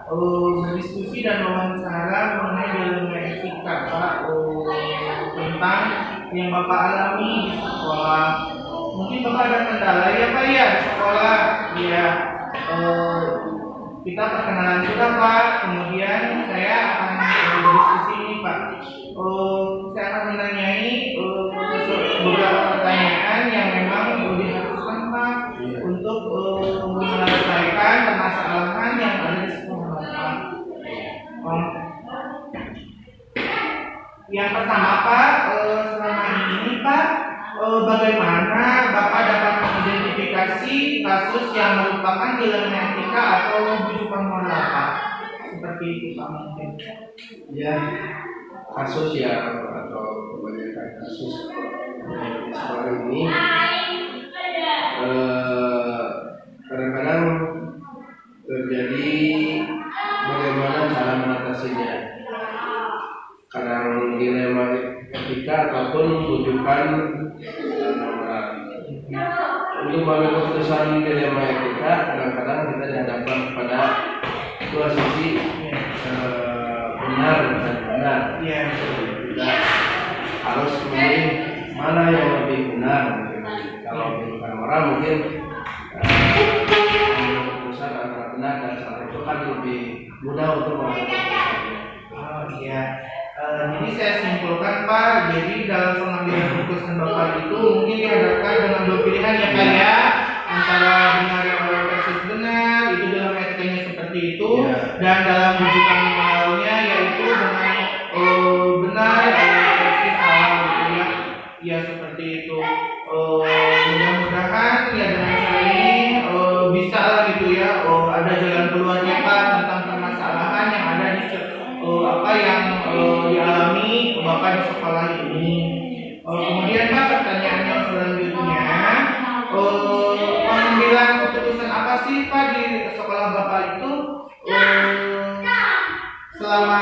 berdiskusi dan wawancara mengenai dilema etika Pak, tentang yang Bapak alami di sekolah. Mungkin Bapak ada kendala ya Pak ya di sekolah ya. Kita perkenalan sudah Pak, kemudian saya akan berdiskusi ini Pak. Saya akan menanyai beberapa pertanyaan yang memang diharuskan Pak untuk menyelesaikan permasalahan yang ada di sekolah Bapak. Yang pertama Pak, selama ini Pak, bagaimana Bapak dapat mengidentifikasi kasus yang merupakan dilema etika atau bujukan moral Pak? Seperti itu Pak mungkin. Ya, kasus ya atau kebanyakan kasus di sekolah ini kadang-kadang terjadi bagaimana cara mengatasinya. Kadang dilema etika ataupun bujukan moral. Untuk mengambil keputusan dilema etika, kadang-kadang kita dihadapkan pada dua sisi, benar dan benar. Kita harus memilih mana yang lebih benar. Kalau bukan moral mungkin keputusan antara benar dan salah itu kan lebih mudah untuk mengambil keputusannya. Oh iya. Jadi saya simpulkan Pak, jadi dalam pengambilan keputusan Bapak itu mungkin dihadapkan dengan dua pilihan ya Pak ya, antara benar versus benar, itu dalam etikanya seperti itu, dan dalam rujukan moralnya yaitu dengan benar versus salah gitu ya, ya seperti itu. Mudah-mudahan ya dengan cara ini bisa lah gitu ya, ada jalan keluarnya Pak tentang permasalahan yang ada di apa yang dialami Bapak di sekolah ini. Kemudian Pak, pertanyaan yang selanjutnya, pengambilan keputusan apa sih Pak di sekolah Bapak itu selama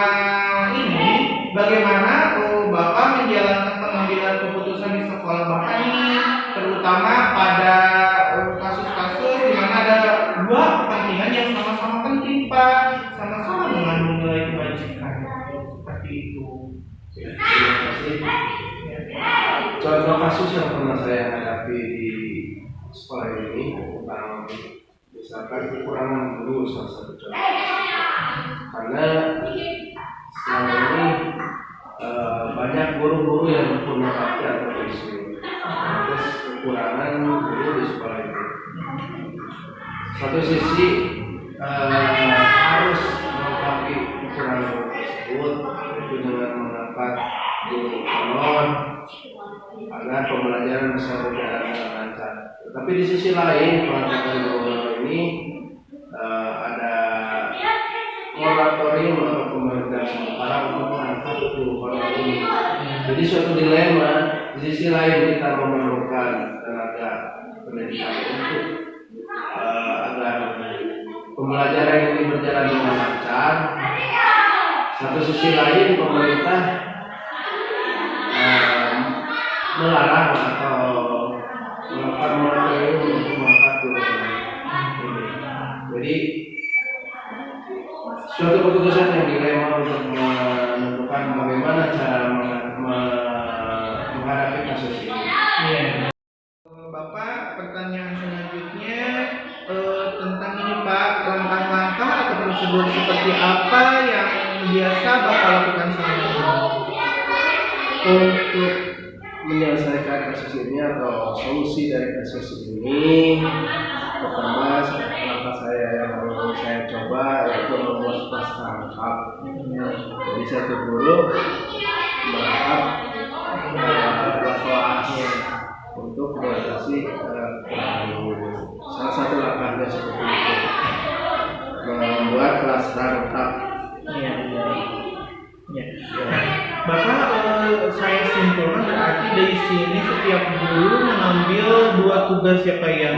ini? Bagaimana Bapak menjalankan pengambilan keputusan di sekolah Bapak ini, terutama pada kasus-kasus di mana ada dua kepentingan yang sama-sama penting Pak, sama-sama mengandung nilai kebajikan seperti itu. Terima kasih. Contoh kasus yang pernah saya hadapi di sekolah ini tentang misalkan kekurangan guru salah satu contoh. Karena selama ini banyak guru-guru yang punya bakti atau isu, terus kekurangan guru di sekolah ini. Satu sisi harus melengkapi kekurangan guru tersebut itu dengan mengangkat guru honor agar pembelajaran bisa berjalan dengan lancar. Tetapi di sisi lain pengangkatan guru honor ini ada moratorium atau pemerintah sementara untuk mengangkat guru honor ini. Jadi suatu dilema, di sisi lain kita memerlukan tenaga pendidikan untuk agar pembelajaran ini berjalan dengan lancar. Satu sisi lain pemerintah melarang atau melakukan moratorium untuk mengangkat guru honor ini. Jadi suatu keputusan yang dilema untuk menentukan bagaimana cara menghadapi kasus ini. Bapak, pertanyaan selanjutnya tentang ini Pak, langkah-langkah atau prosedur seperti apa yang biasa Bapak lakukan selama ini untuk menyelesaikan kasus ini atau solusi dari kasus ini? Pertama, langkah saya yang perlu saya coba yaitu membuat kelas tangkap. Jadi satu guru merangkap kelas untuk mengatasi kekurangan guru. Salah satu langkahnya seperti itu, membuat kelas tangkap. Bapak, saya simpulkan berarti dari sini setiap guru mengambil dua tugas ya Pak ya,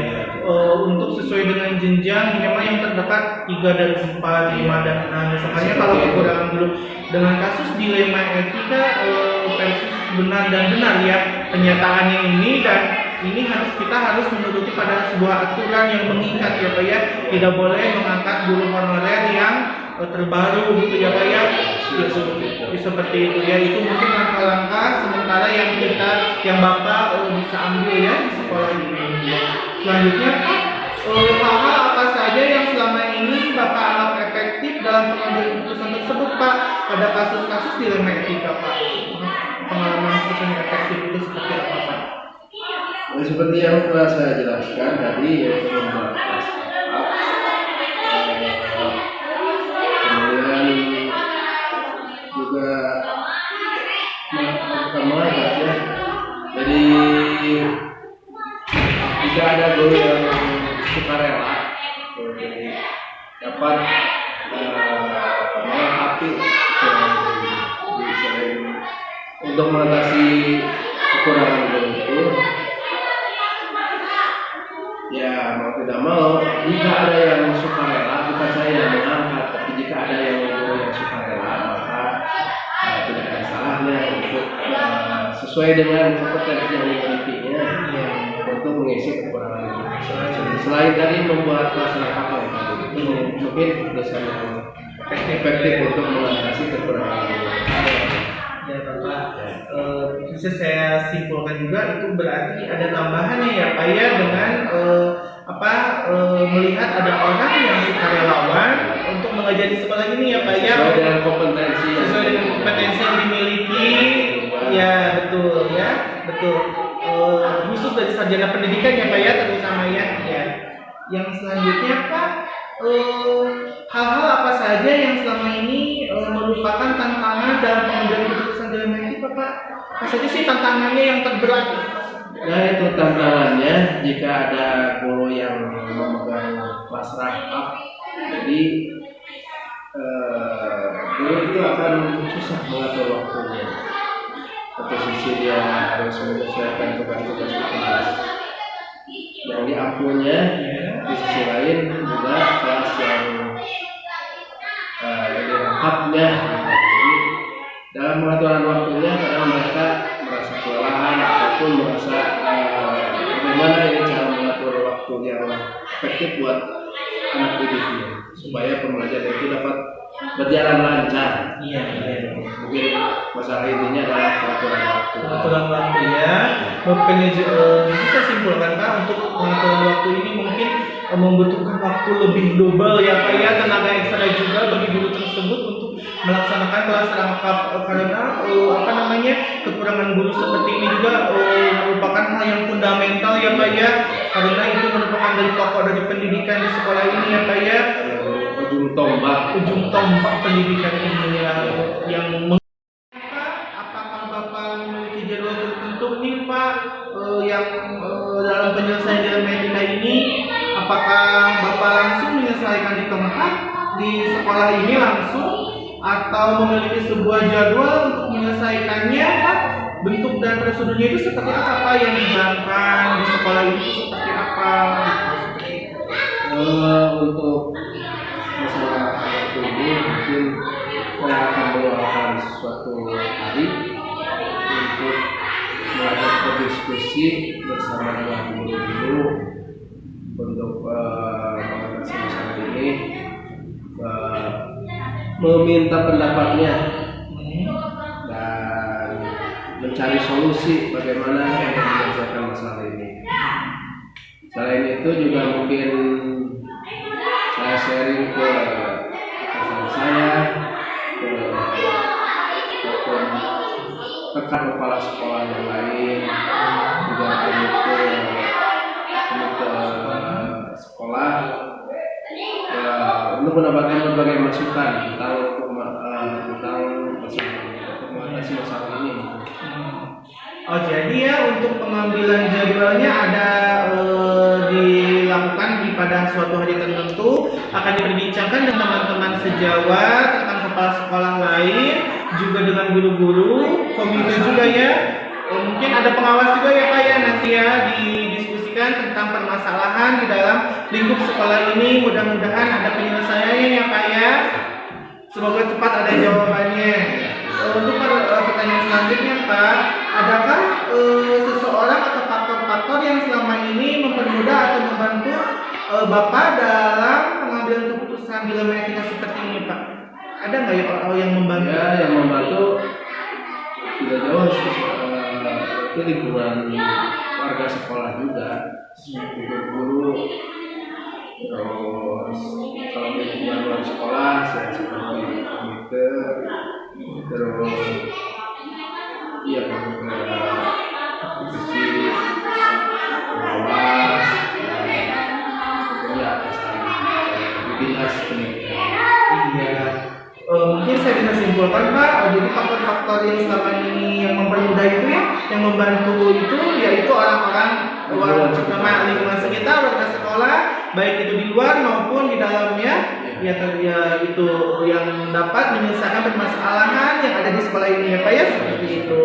untuk sesuai dengan jenjang memang yang terdekat 3 dan 4, 5 dan 6. Misalnya kalau kekurangan guru dengan kasus dilema etika versus benar dan benar ya penyataannya ini, dan ini kita harus menuruti pada sebuah aturan yang mengikat ya Pak ya, tidak boleh mengangkat guru honorer yang terbaru gitu ya Pak ya. Seperti itu ya, itu mungkin langkah-langkah sementara yang Bapak bisa ambil ya di sekolah ini. Selanjutnya Pak, hal-hal apa saja yang selama ini Bapak anggap efektif dalam pengambilan keputusan tersebut Pak pada kasus-kasus dilema etika Pak? Pengalaman keputusan yang efektif itu seperti apa Pak? Seperti yang telah saya jelaskan tadi, yaitu membuat naskah, kemudian juga pertama ya, jadi jika ada guru yang sukarela, jadi dapat melengkapi untuk mengatasi kekurangan guru itu, ya mau tidak mau, jika ada yang sukarela, bukan saya yang mengangkat, tapi jika ada yang sukarela, maka tidak ada salahnya untuk sesuai dengan kompetensi yang dimilikinya untuk mengisi kekurangan itu. Selain tadi membuat masyarakat yang tadi itu mungkin dosen yang efektif untuk mengatasi kekurangan itu. Ya Bapak, bisa saya simpulkan juga itu berarti ada tambahannya ya Pak ya dengan melihat ada orang yang sukarelawan untuk mengajar di sekolah ini ya Pak ya, sesuai dengan kompetensi yang dimiliki. Ya betul ya, betul. Khusus dari sarjana pendidikan ya Pak ya, terutama ya. Yang selanjutnya Pak, hal-hal apa saja yang selama ini merupakan tantangan dalam pengambilan keputusan dilema etika Pak? Apa saja sih tantangannya yang terberat? Nah itu tantangannya jika ada guru yang memegang kelas rakap, jadi guru itu akan susah mengatur waktunya. Satu sisi dia harus menyesuaikan tugas-tugas di kelas yang diampunya, di sisi lain juga kelas yang lengkapnya. Jadi dalam pengaturan waktunya kadang mereka merasa kelelahan ataupun merasa bagaimana ini cara mengatur waktu yang efektif buat anak didiknya supaya pembelajaran itu dapat berjalan lancar. Iya. Mungkin masalah intinya adalah pengaturan waktu. Pengaturan waktu ya. Makanya bisa simpulkan Pak, untuk pengaturan waktu ini mungkin membutuhkan waktu lebih global ya Pak ya, tenaga ekstra juga bagi guru tersebut untuk melaksanakan kelas rangkap karena kekurangan guru seperti ini juga merupakan hal yang fundamental ya Pak ya, karena itu merupakan dari pokok dari pendidikan di sekolah ini ya Pak ya, ujung tombak pendidikan ini yang apakah Bapak memiliki jadwal tertentu nih Pak yang dalam penyelesaian dilema etika ini? Apakah Bapak langsung menyelesaikan di tempat di sekolah ini langsung, atau memiliki sebuah jadwal untuk menyelesaikannya Pak? Bentuk dan prosedurnya itu seperti apa Pak yang dijalankan di sekolah ini seperti apa? Untuk masalah waktu ini mungkin saya akan meluangkan suatu hari untuk melakukan diskusi bersama dengan guru-guru untuk mengatasi masalah ini, meminta pendapatnya dan mencari solusi bagaimana untuk menyelesaikan masalah ini. Selain itu juga mungkin saya sharing ke atasan saya, ke rekan kepala sekolah yang lain, juga ke sekolah untuk mendapatkan berbagai masukan tentang mengatasi masalah ini. Oh jadi ya, untuk pengambilan jadwalnya ada dilakukan pada suatu hari tertentu, akan diperbincangkan dengan teman-teman sejawat, rekan kepala sekolah lain, juga dengan guru-guru, komite juga ya. Mungkin ada pengawas juga ya Pak ya, nanti ya didiskusikan tentang permasalahan di dalam lingkup sekolah ini. Mudah-mudahan ada penyelesaiannya ya Pak ya. Semoga cepat ada jawabannya. Untuk pertanyaan selanjutnya Pak, adakah seseorang atau faktor-faktor yang selama ini mempermudah atau membantu Bapak dalam pengambilan keputusan dilema etika seperti ini Pak? ada nggak ya orang yang membantu? Ya, yang membantu tidak jauh sih, itu lingkungan warga sekolah juga, guru-guru. Terus kalau di lingkungan luar sekolah, saya seperti komite, terus iya aktivis, pengawas, pokoknya atasan dinas pendidikan. Iya. Mungkin saya bisa simpulkan Pak, jadi faktor-faktor yang selama ini yang mempermudah itu ya, yang membantu itu yaitu orang-orang pertama lingkungan sekitar, warga sekolah, baik itu di luar maupun di dalamnya, ya itu yang dapat menyelesaikan permasalahan yang ada di sekolah ini ya Pak ya, seperti itu.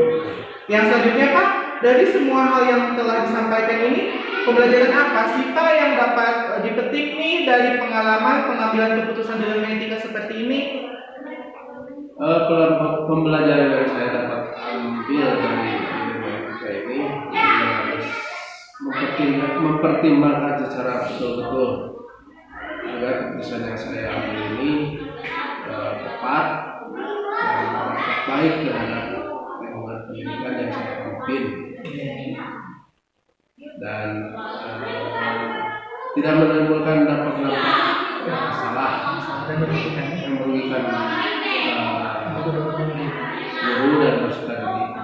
Yang selanjutnya Pak, dari semua hal yang telah disampaikan ini, pembelajaran apa sih Pak yang dapat dipetik nih dari pengalaman pengambilan keputusan dalam etika seperti ini? Kelompok pembelajaran yang saya dapat ambil dari etika ini harus mempertimbangkan secara betul-betul agar keputusan yang saya ambil ini tepat dan berdampak baik terhadap lingkungan pendidikan yang saya pimpin dan tidak menimbulkan dampak-dampak masalah yang merugikan guru dan peserta didik.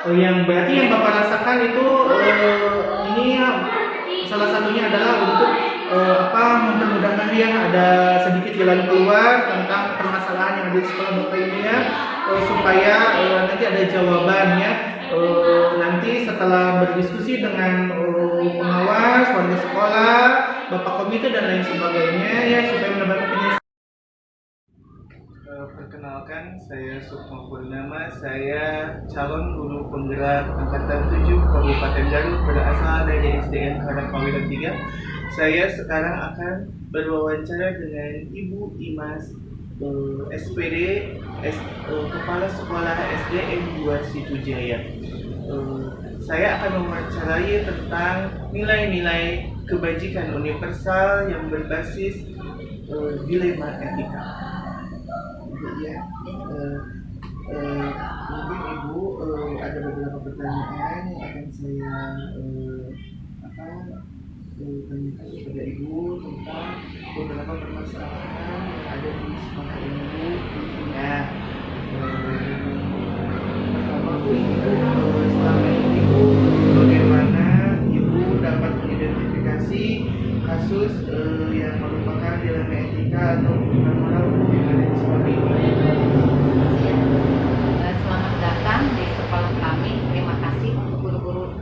Yang berarti yang Bapak rasakan itu ini ya, salah satunya adalah untuk mempermudahkan dia ada sedikit jalan keluar tentang permasalahan yang ada di sekolah Bapak ini ya, supaya nanti ada jawabannya nanti setelah berdiskusi dengan pengawas, warga sekolah, Bapak komite dan lain sebagainya ya, supaya mendapatkan penyelesaian. Perkenalkan, saya Sukma Purnama, saya calon guru penggerak Angkatan 7 Kabupaten Garut berasal dari SDN Karangpawiran 3. Saya sekarang akan berwawancara dengan Ibu Imas SPD Kepala Sekolah SDN 2 Situjaya. Saya akan mewawancarai tentang nilai-nilai kebajikan universal yang berbasis dilema etika. Ya, mungkin Ibu ada beberapa pertanyaan yang akan saya tanyakan kepada Ibu tentang beberapa permasalahan yang ada di sekolah ini Bu. Ya, pertama Bu, selama ini Ibu bagaimana Ibu dapat mengidentifikasi kasus yang merupakan dilema etika atau hubungan moral yang ada di sekolah ini? Selamat datang di sekolah kami. Terima kasih untuk guru-guru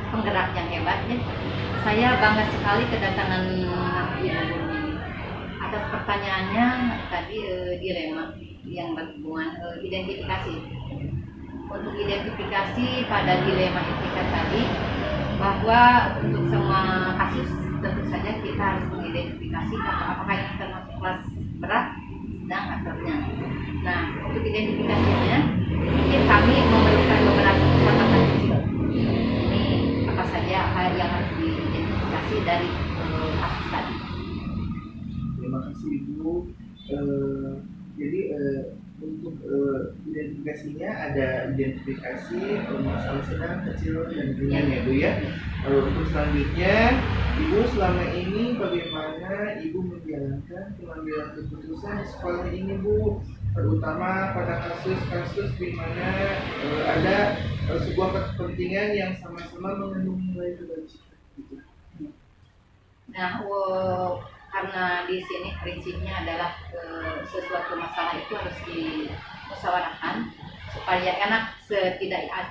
penggerak yang hebat ya. Saya bangga sekali kedatangan ibu ini. Atas pertanyaannya tadi dilema yang berhubungan identifikasi. Untuk identifikasi pada dilema etika tadi, bahwa untuk semua kasus tentu saja kita harus mengidentifikasi apakah ini termasuk kelas berat, sedang atau ringan. Nah, untuk identifikasinya, mungkin kami memerlukan beberapa catatan kecil. Ini apa saja hal yang harus diidentifikasi dari kasus tadi. Terima kasih Ibu. Jadi untuk identifikasinya ada identifikasi masalah sedang, kecil, dan ringan ya Bu ya. Untuk selanjutnya, Ibu selama ini bagaimana Ibu menjalankan pengambilan keputusan di sekolah ini Bu, terutama pada kasus-kasus di mana ada sebuah kepentingan yang sama-sama mengandung nilai kebajikan gitu. Nah, karena di sini prinsipnya adalah sesuatu masalah itu harus dimusyawarahkan supaya enak,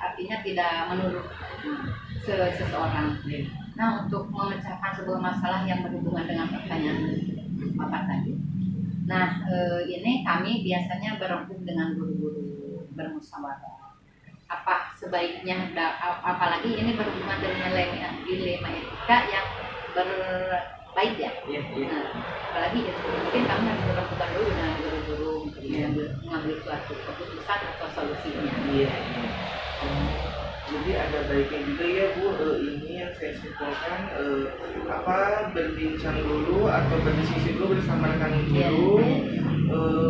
artinya tidak menurut seseorang. Nah, untuk memecahkan sebuah masalah yang berhubungan dengan pertanyaan Bapak tadi. Nah, ini kami biasanya berembuk dengan guru-guru bermusyawarah. Apa sebaiknya, apalagi ini berhubungan dengan dilema etika yang baik ya. Nah, apalagi ya, mungkin kami harus berhubungan dulu dengan guru-guru untuk mengambil suatu keputusan atau solusinya. Jadi ada baiknya juga ya Bu, ini yang saya simpulkan berbincang dulu atau berdiskusi dulu bersama rekan guru.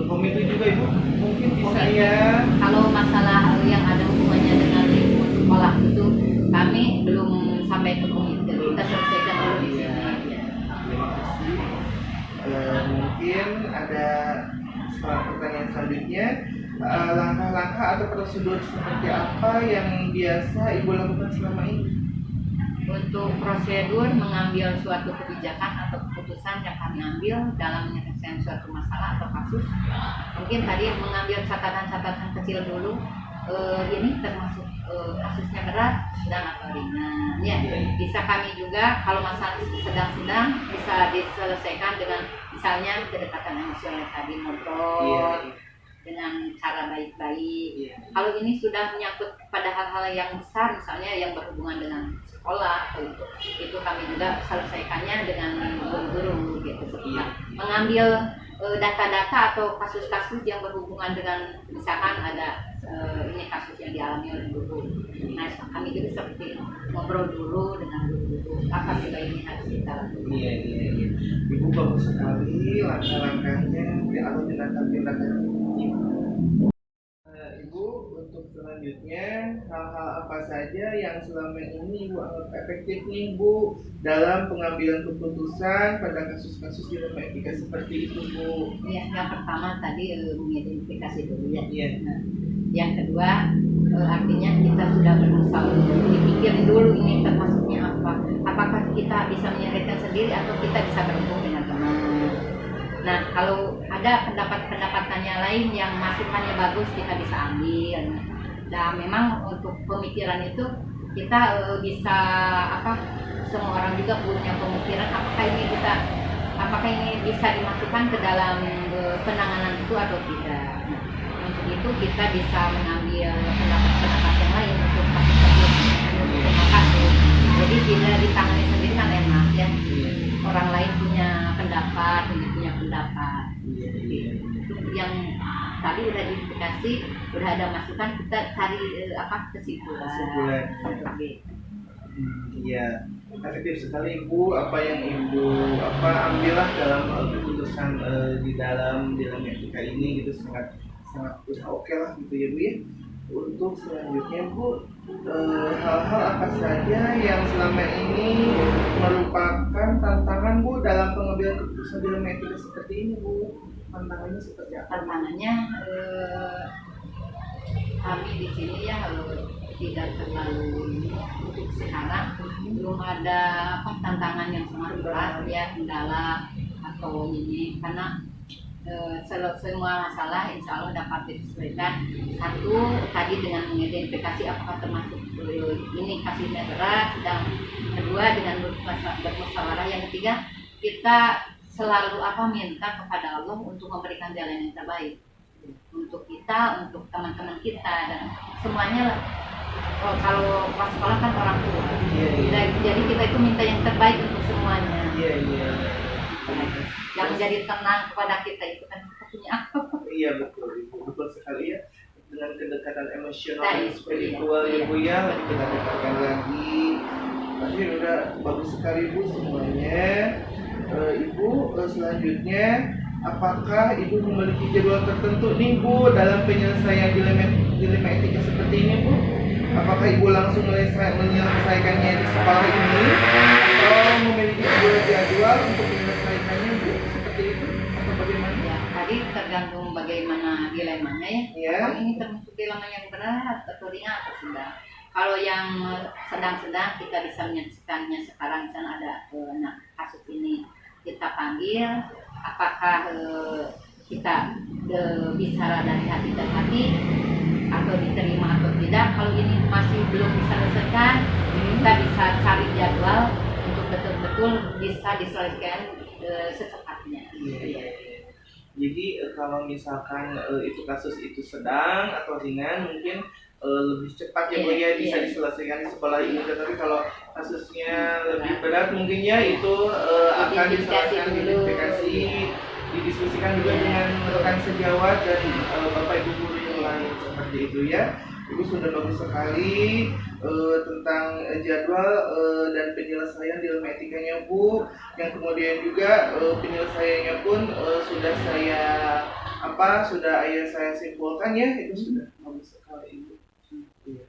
Komite juga Ibu mungkin bisa ya. Kalau masalah yang ada hubungannya dengan lingkungan sekolah itu kami belum sampai ke komite, kita selesaikan dulu di sini. Terima kasih. Mungkin ada pertanyaan selanjutnya. Langkah-langkah atau prosedur seperti apa yang biasa Ibu lakukan selama ini? Untuk prosedur mengambil suatu kebijakan atau keputusan yang kami ambil dalam menyelesaikan suatu masalah atau kasus, mungkin tadi mengambil catatan-catatan kecil dulu. Ini termasuk kasusnya berat, sedang atau ringan. Ya, bisa kami juga kalau masalah sedang-sedang bisa diselesaikan dengan misalnya kedekatan emosional tadi, ngobrol dengan cara baik-baik. Kalau ini sudah menyangkut pada hal-hal yang besar, misalnya yang berhubungan dengan sekolah atau itu kami juga selesaikannya dengan guru-guru gitu. Mengambil data-data atau kasus-kasus yang berhubungan dengan misalkan ada ini kasus yang dialami oleh guru. Nah, kami juga seperti ngobrol dulu dengan guru-guru apa sih ini harus kita lakukan. Iya. Ibu bagus sekali langkah-langkahnya atau tindakan-tindakan. Ibu, untuk selanjutnya hal-hal apa saja yang selama ini Ibu anggap efektif nih Bu dalam pengambilan keputusan pada kasus-kasus di rumah etika seperti itu Bu? Ya, yang pertama tadi mengidentifikasi dulu ya. Iya. Yang kedua artinya kita sudah berusaha dipikirin dulu ini termasuknya apa. Apakah kita bisa menyelesaikan sendiri atau kita bisa berhubung dengan teman. Nah, kalau ada pendapat-pendapatannya lain yang masukannya bagus, kita bisa ambil. Nah, memang untuk pemikiran itu kita bisa semua orang juga punya pemikiran apakah ini bisa dimasukkan ke dalam penanganan itu atau tidak. Nah, untuk itu kita bisa mengambil pendapat-pendapat yang lain untuk kasus. Jadi tidak ditangani sendiri kan enak ya. Orang lain punya pendapat, punya pendapat. Itu yang tadi udah diidentifikasi, udah ada masukan, kita cari kesimpulan. Iya, efektif sekali Ibu. Apa yang Ibu ambillah dalam keputusan di dalam etika ini gitu sangat udah oke lah gitu ya Bu ya. Untuk selanjutnya Bu, hal-hal apa saja yang selama ini merupakan tantangan Bu dalam pengambilan keputusan dalam etika seperti ini Bu? Tantangannya seperti apa? Tantangannya kami di sini ya tidak terlalu untuk sekarang belum ada tantangan yang sangat berat ya, kendala atau ini karena semua masalah insya Allah dapat diselesaikan. Satu tadi dengan mengidentifikasi apakah termasuk ini kasusnya berat, dan kedua dengan bermusyawarah. Yang ketiga kita selalu minta kepada Allah untuk memberikan jalan yang terbaik untuk kita, untuk teman-teman kita dan semuanya lah. Kalau pas sekolah kan orang tua, jadi kita itu minta yang terbaik untuk semuanya. Yang menjadi tenang kepada kita itu kan kita punya apa? Iya betul sekali ya. Dengan kedekatan emosional dan spiritual ya Bu ya, lebih kita dekatkan lagi. Tadi udah bagus sekali Bu semuanya. Ibu selanjutnya, apakah Ibu memiliki jadwal tertentu nih Bu dalam penyelesaian dilema etika seperti ini Bu? Apakah Ibu langsung menyelesaikannya di sekolah ini atau memiliki jadwal untuk menyelesaikannya Bu? Seperti itu atau bagaimana? Ya, tadi tergantung bagaimana dilemanya ya. Kalau ini termasuk dilema yang berat atau ringan atau sedang. Kalau yang sedang-sedang kita bisa menyaksikannya sekarang, misalnya ada kasus ini kita panggil, apakah kita bicara dari hati ke hati atau diterima atau tidak. Kalau ini masih belum bisa diselesaikan, kita bisa cari jadwal untuk betul-betul bisa diselesaikan secepatnya. Jadi kalau misalkan itu kasus itu sedang atau ringan, mungkin lebih cepat ya Bu ya bisa diselesaikan di sekolah ini. Tetapi kalau kasusnya lebih berat mungkin ya itu akan diselesaikan diidentifikasi, didiskusikan juga dengan rekan sejawat dan Bapak Ibu guru yang lain seperti itu ya. Ibu sudah bagus sekali tentang jadwal dan penyelesaian di ilmu etikanya Bu. Yang kemudian juga penyelesaiannya pun sudah saya simpulkan ya, itu sudah bagus sekali Ibu. Iya.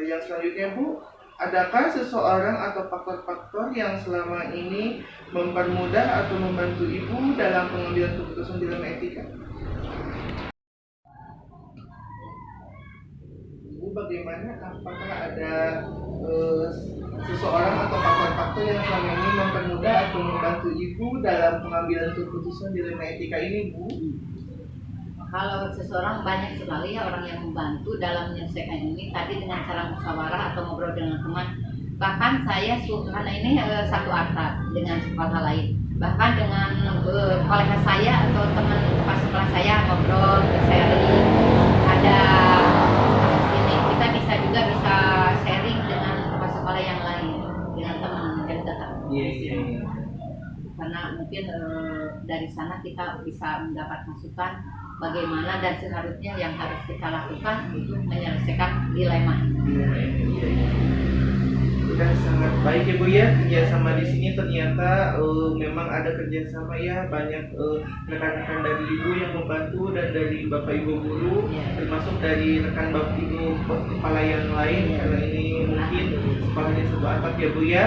Yang selanjutnya Bu, adakah seseorang atau faktor-faktor yang selama ini mempermudah atau membantu Ibu dalam pengambilan keputusan dalam etika? Ibu bagaimana, apakah ada seseorang atau faktor-faktor yang selama ini mempermudah atau membantu Ibu dalam pengambilan keputusan dalam etika ini Bu? Kalau seseorang, banyak sekali ya orang yang membantu dalam menyelesaikan ini, tadi dengan cara musyawarah atau ngobrol dengan teman. Bahkan saya karena ini satu atap dengan sekolah lain, bahkan dengan kolega saya atau teman pas sekolah saya ngobrol, sharing, ada ini kita bisa sharing dengan pas sekolah yang lain, dengan teman dan tetap. Karena mungkin dari sana kita bisa mendapat masukan bagaimana dan seharusnya yang harus kita lakukan untuk menyelesaikan dilema. Sudah sangat baik ya Bu ya, kerjasama di sini ternyata memang ada kerjasama ya, banyak rekan-rekan dari Ibu yang membantu dan dari Bapak Ibu guru, termasuk dari rekan Bapak Ibu kepala yang lain, karena ini mungkin sekolahnya satu atap ya Bu ya.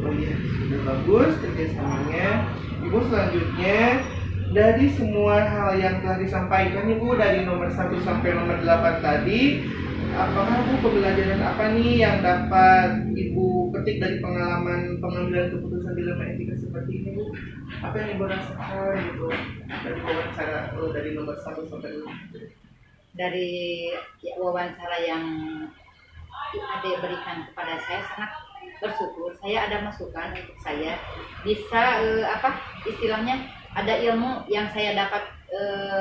Oh iya, sudah bagus kerjasamanya. Ibu selanjutnya, dari semua hal yang telah disampaikan Ibu dari nomor 1 sampai nomor 8 tadi, apakah Bu pembelajaran apa nih yang dapat Ibu petik dari pengalaman pengambilan keputusan dalam etika seperti ini Bu? Apa yang Ibu rasakan gitu dari wawancara dari nomor 1 sampai 8? Dari wawancara yang Ade berikan kepada saya, sangat bersyukur. Saya ada masukan untuk saya bisa istilahnya ada ilmu yang saya dapat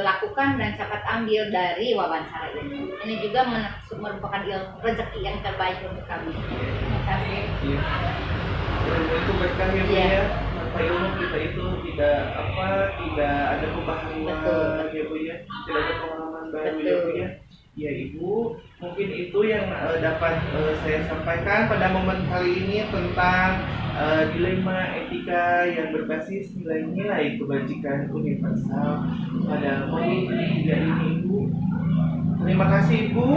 lakukan dan dapat ambil dari wawancara ini. Ini juga merupakan ilmu rezeki yang terbaik untuk kami. Terima kasih. Iya. Itu berkah ya Bu ya. Tanpa ilmu kita itu tidak ada pemahaman ya Bu ya. Tidak ada pengalaman baru ya Bu ya. Ya Ibu, mungkin itu yang dapat saya sampaikan pada momen kali ini tentang dilema etika yang berbasis nilai-nilai kebajikan universal pada poin ketiga ini Ibu. Terima kasih Ibu,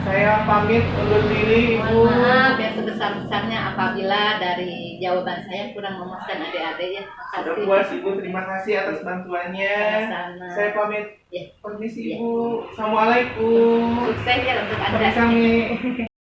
saya pamit undur diri Ibu. Mohon maaf yang sebesar-besarnya apabila dari jawaban saya kurang memuaskan adik-adik ya. Sudah puas Ibu, terima kasih atas bantuannya. Sama-sama. Saya pamit. Ya. Permisi Ibu. Assalamualaikum. Sukses ya untuk Anda. Kami.